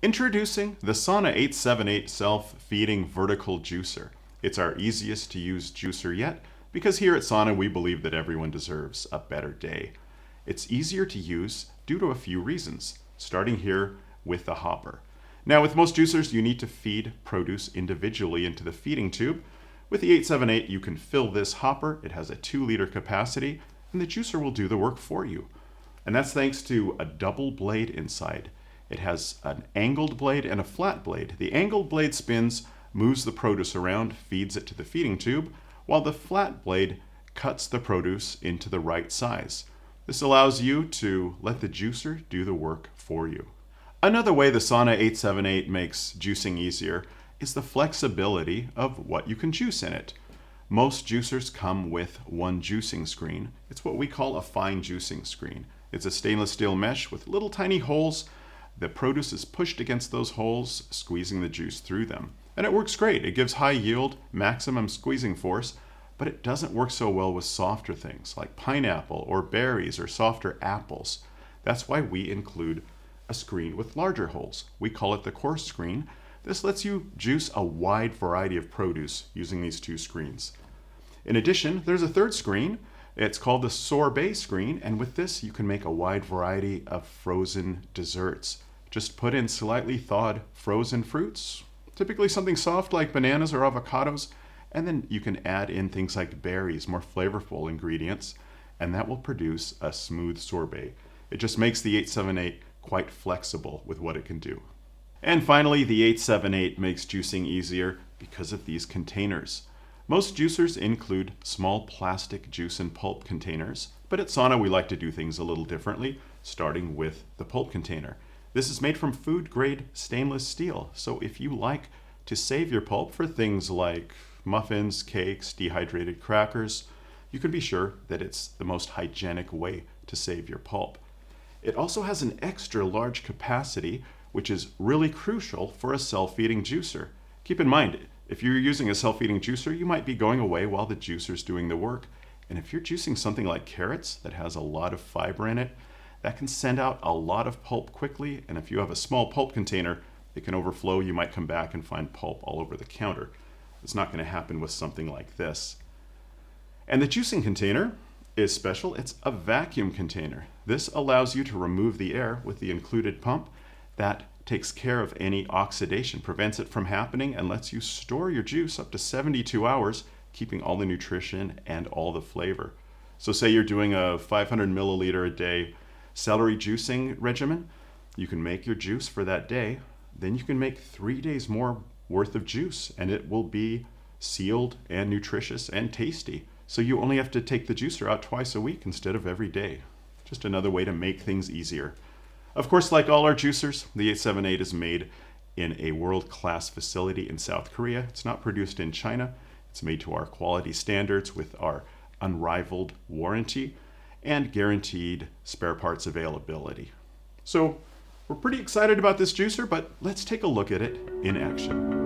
Introducing the Sauna 878 Self-Feeding Vertical Juicer. It's our easiest to use juicer yet, because here at Sauna we believe that everyone deserves a better day. It's easier to use due to a few reasons, starting here with the hopper. Now with most juicers you need to feed produce individually into the feeding tube. With the 878 you can fill this hopper, it has a 2-liter capacity, and the juicer will do the work for you. And that's thanks to a double blade inside. It has an angled blade and a flat blade. The angled blade spins, moves the produce around, feeds it to the feeding tube, while the flat blade cuts the produce into the right size. This allows you to let the juicer do the work for you. Another way the Sauna 878 makes juicing easier is the flexibility of what you can juice in it. Most juicers come with one juicing screen. It's what we call a fine juicing screen. It's a stainless steel mesh with little tiny holes. The produce is pushed against those holes, squeezing the juice through them. And it works great. It gives high yield, maximum squeezing force, but it doesn't work so well with softer things like pineapple or berries or softer apples. That's why we include a screen with larger holes. We call it the coarse screen. This lets you juice a wide variety of produce using these two screens. In addition, there's a third screen. It's called the sorbet screen, and with this you can make a wide variety of frozen desserts. Just put in slightly thawed frozen fruits, typically something soft like bananas or avocados, and then you can add in things like berries, more flavorful ingredients, and that will produce a smooth sorbet. It just makes the 878 quite flexible with what it can do. And finally, the 878 makes juicing easier because of these containers. Most juicers include small plastic juice and pulp containers, but at Sauna we like to do things a little differently, starting with the pulp container. This is made from food-grade stainless steel, so if you like to save your pulp for things like muffins, cakes, dehydrated crackers, you can be sure that it's the most hygienic way to save your pulp. It also has an extra large capacity, which is really crucial for a self-feeding juicer. Keep in mind, if you're using a self-feeding juicer, you might be going away while the juicer's doing the work. And if you're juicing something like carrots that has a lot of fiber in it, that can send out a lot of pulp quickly. And if you have a small pulp container, it can overflow. You might come back and find pulp all over the counter. It's not going to happen with something like this. And the juicing container is special. It's a vacuum container. This allows you to remove the air with the included pump. That takes care of any oxidation, prevents it from happening, and lets you store your juice up to 72 hours, keeping all the nutrition and all the flavor. So say you're doing a 500 milliliter a day celery juicing regimen, you can make your juice for that day, then you can make 3 days more worth of juice, and it will be sealed and nutritious and tasty. So you only have to take the juicer out twice a week instead of every day. Just another way to make things easier. Of course, like all our juicers, the 878 is made in a world-class facility in South Korea. It's not produced in China. It's made to our quality standards with our unrivaled warranty and guaranteed spare parts availability. So we're pretty excited about this juicer, but let's take a look at it in action.